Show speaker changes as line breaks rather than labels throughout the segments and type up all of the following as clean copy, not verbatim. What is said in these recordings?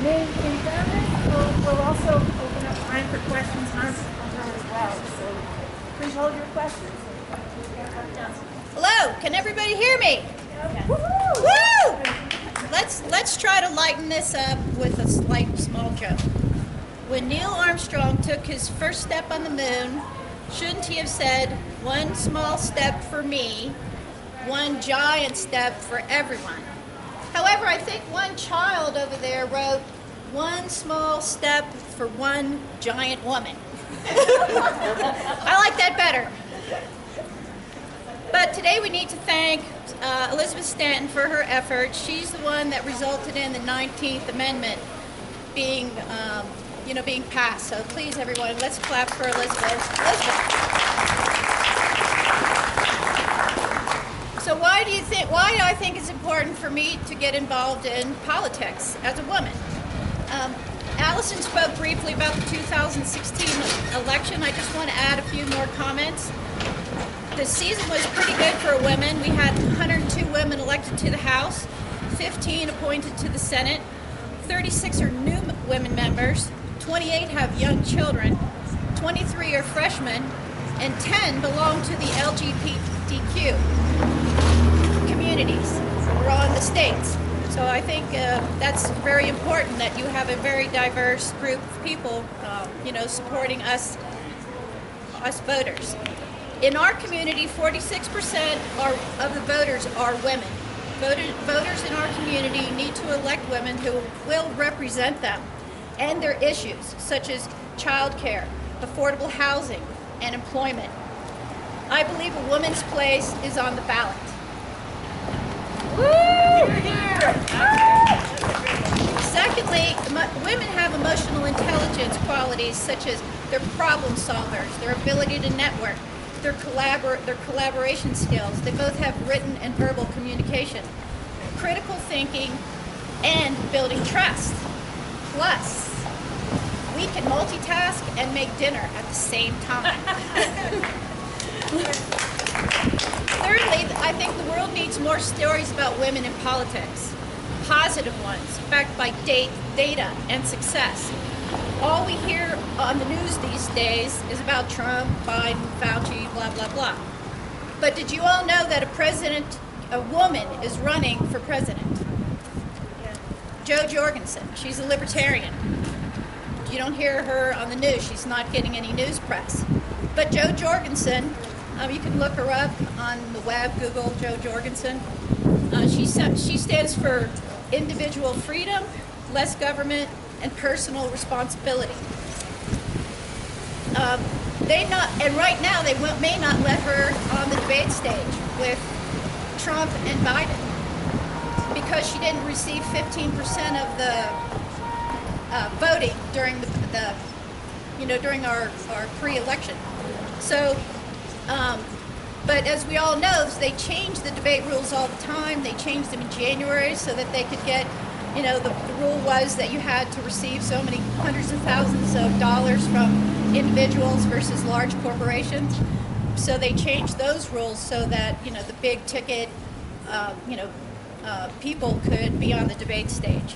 And in fairness, we'll also open up time for questions and answers as well. So please hold your questions.
Hello, can everybody hear me? Woo! Let's try to lighten this up with a slight small joke. When Neil Armstrong took his first step on the moon, shouldn't he have said, "One small step for me, one giant step for everyone"? However, I think one child over there wrote, "One small step for one giant woman." I like that better. But today we need to thank Elizabeth Stanton for her efforts. She's the one that resulted in the 19th Amendment being passed. So please, everyone, let's clap for Elizabeth. So why do I think it's important for me to get involved in politics as a woman? Allison spoke briefly about the 2016 election. I just want to add a few more comments. The season was pretty good for women. We had 102 women elected to the House, 15 appointed to the Senate, 36 are new women members, 28 have young children, 23 are freshmen, and 10 belong to the LGBTQ communities around the states. So I think that's very important that you have a very diverse group of people, supporting us voters. In our community, 46% of the voters are women. Voters in our community need to elect women who will represent them and their issues, such as child care, affordable housing, and employment. I believe a woman's place is on the ballot. Secondly, women have emotional intelligence qualities such as they're problem solvers, their ability to network, their collaboration skills. They both have written and verbal communication, critical thinking, and building trust. Plus, we can multitask and make dinner at the same time. Thirdly, I think the world needs more stories about women in politics, positive ones, backed by data and success. All we hear on the news these days is about Trump, Biden, Fauci, blah, blah, blah. But did you all know that a woman is running for president? Jo Jorgensen. She's a libertarian. You don't hear her on the news. She's not getting any news press. But Jo Jorgensen, you can look her up on the web, Google Jo Jorgensen. She stands for individual freedom, less government, and personal responsibility. And right now they may not let her on the debate stage with Trump and Biden because she didn't receive 15% of the voting during during our pre-election. So, but as we all know, they change the debate rules all the time. They changed them in January so that they could get. The rule was that you had to receive so many hundreds of thousands of dollars from individuals versus large corporations. So they changed those rules so that, the big ticket, people could be on the debate stage.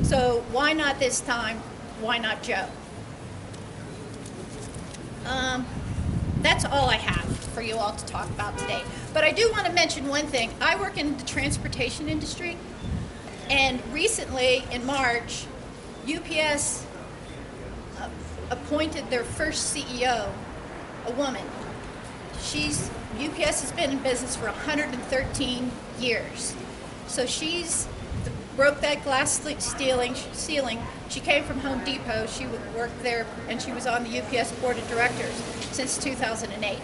So why not this time? Why not Jo? That's all I have for you all to talk about today. But I do want to mention one thing. I work in the transportation industry. And recently, in March, UPS appointed their first CEO, a woman. UPS has been in business for 113 years. So she's broke that glass ceiling. She came from Home Depot. She worked there, and she was on the UPS board of directors since 2008.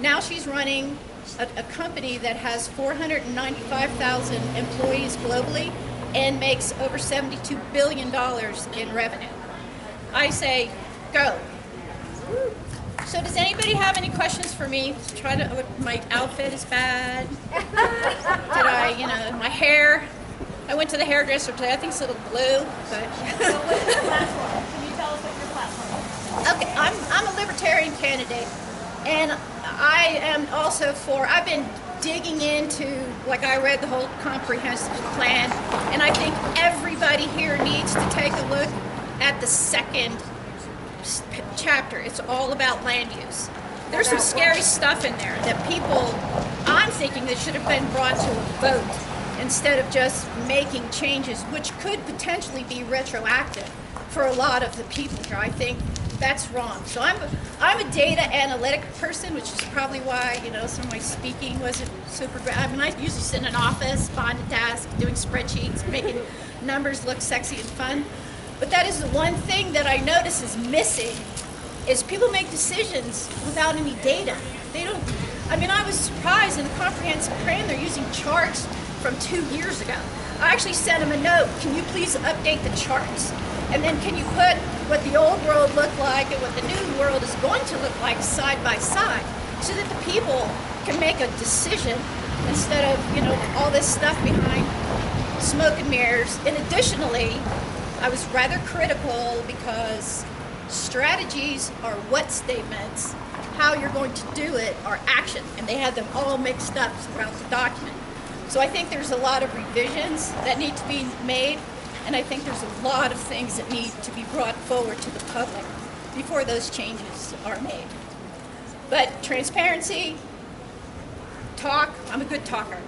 Now she's running a company that has 495,000 employees globally and makes over $72 billion in revenue. I say, go. So does anybody have any questions for me? My outfit is bad. My hair. I went to the hairdresser today. I think it's a little blue, but.
So what's your platform? Can you tell us what your platform is?
Okay, I'm a libertarian candidate, and I am also I've been digging into, like I read the whole comprehensive plan, and I think everybody here needs to take a look at the second chapter. It's all about land use. There's some scary stuff in there that people, I'm thinking that should have been brought to a vote instead of just making changes, which could potentially be retroactive for a lot of the people here. I think that's wrong. So I'm a data analytic person, which is probably why, you know, some of my speaking wasn't super great. I mean, I usually sit in an office, behind a desk, doing spreadsheets, making numbers look sexy and fun. But that is the one thing that I notice is missing, is people make decisions without any data. They don't, I mean, I was surprised in the comprehensive plan they're using charts from 2 years ago. I actually sent them a note, can you please update the charts? And then can you put what the old world looked like and what the new world is going to look like side by side, so that the people can make a decision instead of, you know, all this stuff behind smoke and mirrors. And additionally, I was rather critical because strategies are what statements, how you're going to do it are action, and they had them all mixed up throughout the document. So I think there's a lot of revisions that need to be made, and I think there's a lot of things that need to be brought forward to the public before those changes are made. But transparency, talk, I'm a good talker.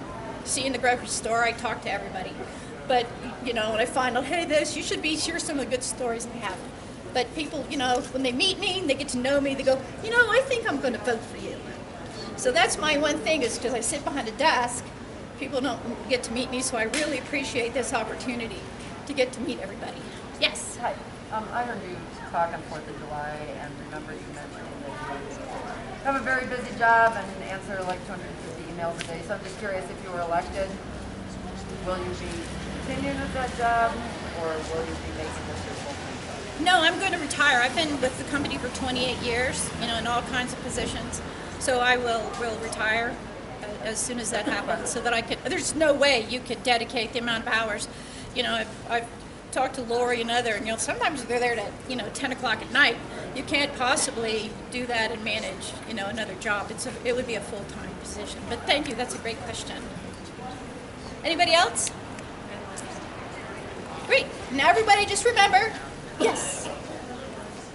See, in the grocery store, I talk to everybody. But, you know, when I find out, hey, this, you should be sure some of the good stories I have. But people, you know, when they meet me, they get to know me, they go, you know, I think I'm going to vote for you. So that's my one thing, is because I sit behind a desk, people don't get to meet me, so I really appreciate this opportunity to get to meet everybody. Yes?
Hi. I heard you talk on 4th of July, and remember you mentioning that you have a very busy job and answer like 250 emails a day. So I'm just curious, if you were elected, will you be continuing with that job, or will you be making this your full-time job?
No, I'm going to retire. I've been with the company for 28 years, you know, in all kinds of positions. So I will retire as soon as that happens, so that I could, there's no way you could dedicate the amount of hours. You know, I've talked to Lori and other, and, you know, sometimes they're there to, you know, 10 o'clock at night. You can't possibly do that and manage, you know, another job. It would be a full-time position. But thank you, that's a great question. Anybody else? Great. Now everybody just remember, yes.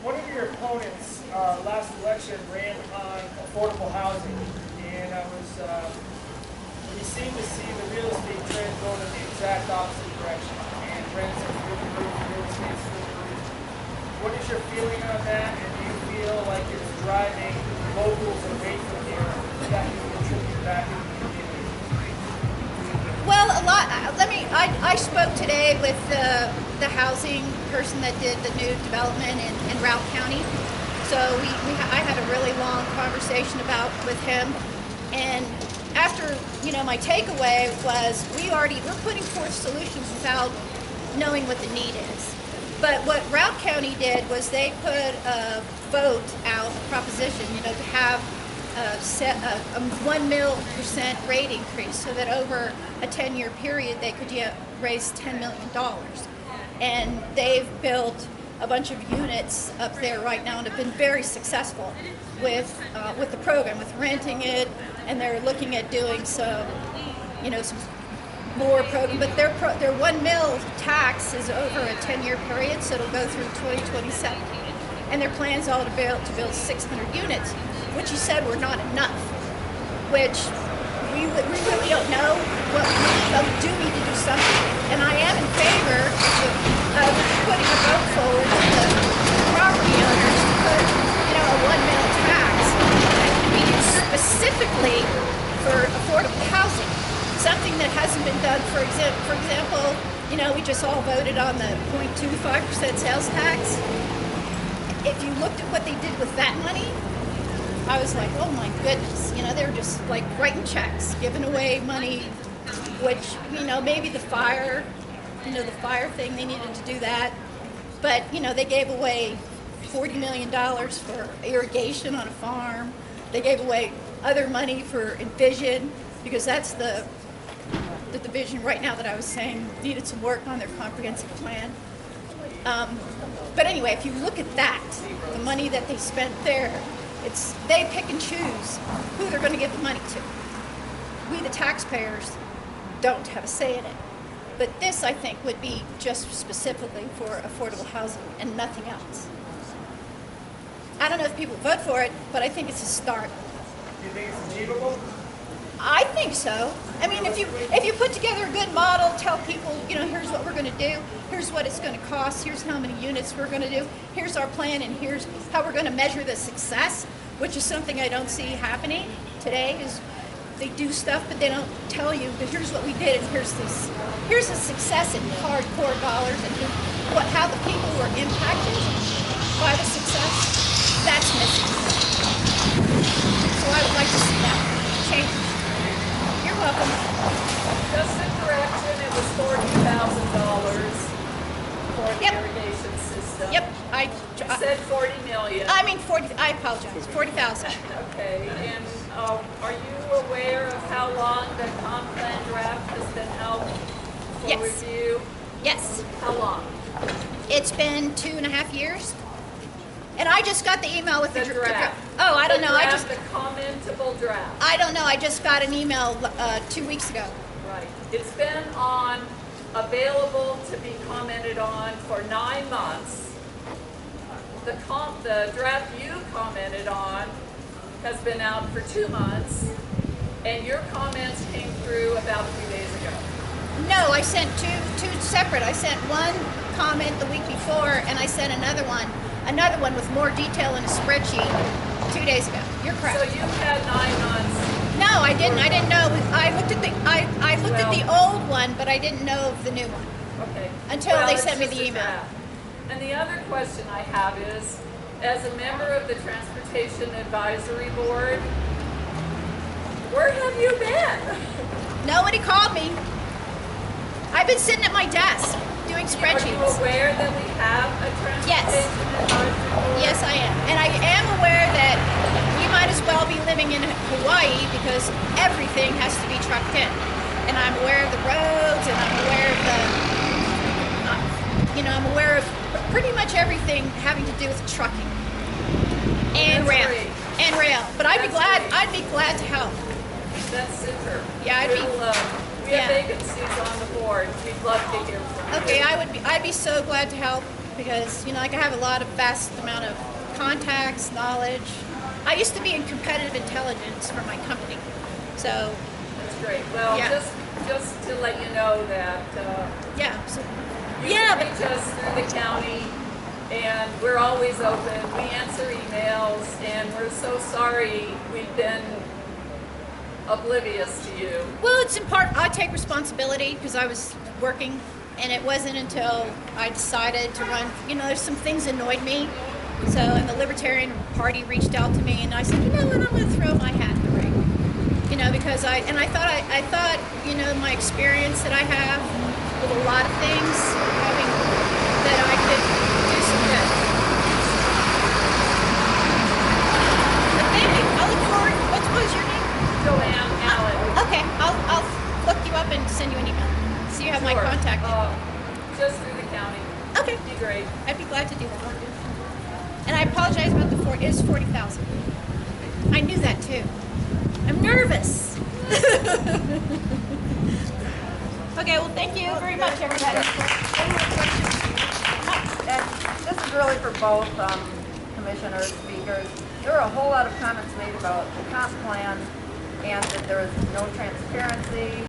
One of your opponents last election ran on affordable housing, and we seem to see the real estate trend going in the exact opposite direction, and rents are through the roof, real estate's through the roof. What is your feeling on that, and do you feel like it's driving locals away from here that can contribute back into the community?
Well, a lot. I spoke today with the housing person that did the new development in Routt County. So I had a really long conversation with him, and after, you know, my takeaway was we're putting forth solutions without knowing what the need is. But what Routt County did was they put a vote out, a proposition, you know, to have a 1% rate increase, so that over a 10-year period they could raise $10 million. And they've built a bunch of units up there right now and have been very successful with the program, with renting it, and they're looking at doing some, you know, some more program. But their $1 million tax is over a 10-year period, so it'll go through 2027. And their plans are to build 600 units, which you said were not enough, which we really don't know. But we do need to do something. And I am in favor of putting a vote forward to the property owners to put, you know, a $1 million tax that can be used specifically for affordable housing. Something that hasn't been done. For example, you know, we just all voted on the 0.25% sales tax. If you looked at what they did with that money, I was like, oh my goodness, you know, they were just like writing checks, giving away money, which, you know, maybe the fire thing, they needed to do that. But, you know, they gave away $40 million for irrigation on a farm. They gave away other money for Envision, because that's the division right now that I was saying needed some work on their comprehensive plan. But anyway, if you look at that, the money that they spent there, they pick and choose who they're going to give the money to. we the taxpayers don't have a say in it. But this, I think, would be just specifically for affordable housing and nothing else. I don't know if people vote for it, but I think it's a start.
Do you think it's achievable?
I think so. I mean, if you put together a good model, tell people, here's what we're going to do, here's what it's going to cost, here's how many units we're going to do, here's our plan, and here's how we're going to measure the success, which is something I don't see happening today. Is they do stuff, but they don't tell you. But here's what we did, and here's the success in hardcore dollars, and how the people were impacted by the success. That's missing. So I would like to see that change. You're welcome.
Just a correction, it was $40,000 for the
Yep.
irrigation system.
Yep,
You said 40 million.
I mean 40. I apologize. 40,000.
Okay, and are you aware of how long the comp plan draft has been out for
Yes.
review?
Yes,
How long?
it's been 2.5 years, and I just got the email with
The
the
draft.
Oh, I don't
The
know.
draft, the commentable draft.
I don't know. I just got an email 2 weeks ago.
Right. It's been available to be commented on for 9 months. The draft you commented on has been out for 2 months, and your comments came through about 3 days ago.
No, I sent two separate. I sent one comment the week before, and I sent another one with more detail in a spreadsheet 2 days ago. You're correct.
So you've had 9 months.
No, I didn't. I didn't know. I looked at the old one, but I didn't know of the new one.
Okay.
Until they
it's
sent me
just
the
a
email.
draft. And the other question I have is, as a member of the Transportation Advisory Board, where have you been?
Nobody called me. I've been sitting at my desk doing
Are you
spreadsheets.
aware that we have a Transportation Advisory Board?
Yes, I am. And I am aware that we might as well be living in Hawaii because everything has to be trucked in. And I'm aware of the roads, and I'm aware of I'm aware of pretty much everything having to do with trucking and
That's
rail.
great.
And rail. But I'd be glad.
That's
I'd be glad to help.
That's super.
Yeah, I'd be-
We have
yeah.
vacancies on the board. We'd love to hear from you.
Okay, I'd be so glad to help because I have a lot of vast amount of contacts, knowledge. I used to be in competitive intelligence for my company, so
That's great. Well,
Yeah.
just to let you know that
yeah. So,
you
yeah,
can reach us through the county, and we're always open. We answer emails, and we're so sorry we've been oblivious to you.
well, it's in part I take responsibility because I was working, and it wasn't until I decided to run. There's some things annoyed me, so and the Libertarian Party reached out to me, and I said, what, I'm going to throw my hat in the ring. Because I thought my experience that I have with a lot of things, that I could do some good. But thank you. I look forward. What was your name?
Joanne Allen.
Okay, I'll look you up and send you an email. So you have my
Sure.
contact.
Just through the county.
Okay,
Be great.
I'd be glad to do that. And I apologize about the it is 40,000. I knew that too. I'm nervous. Okay, well, thank you very much, everybody.
And this is really for both commissioners, speakers. There were a whole lot of comments made about the comp plan and that there was no transparency.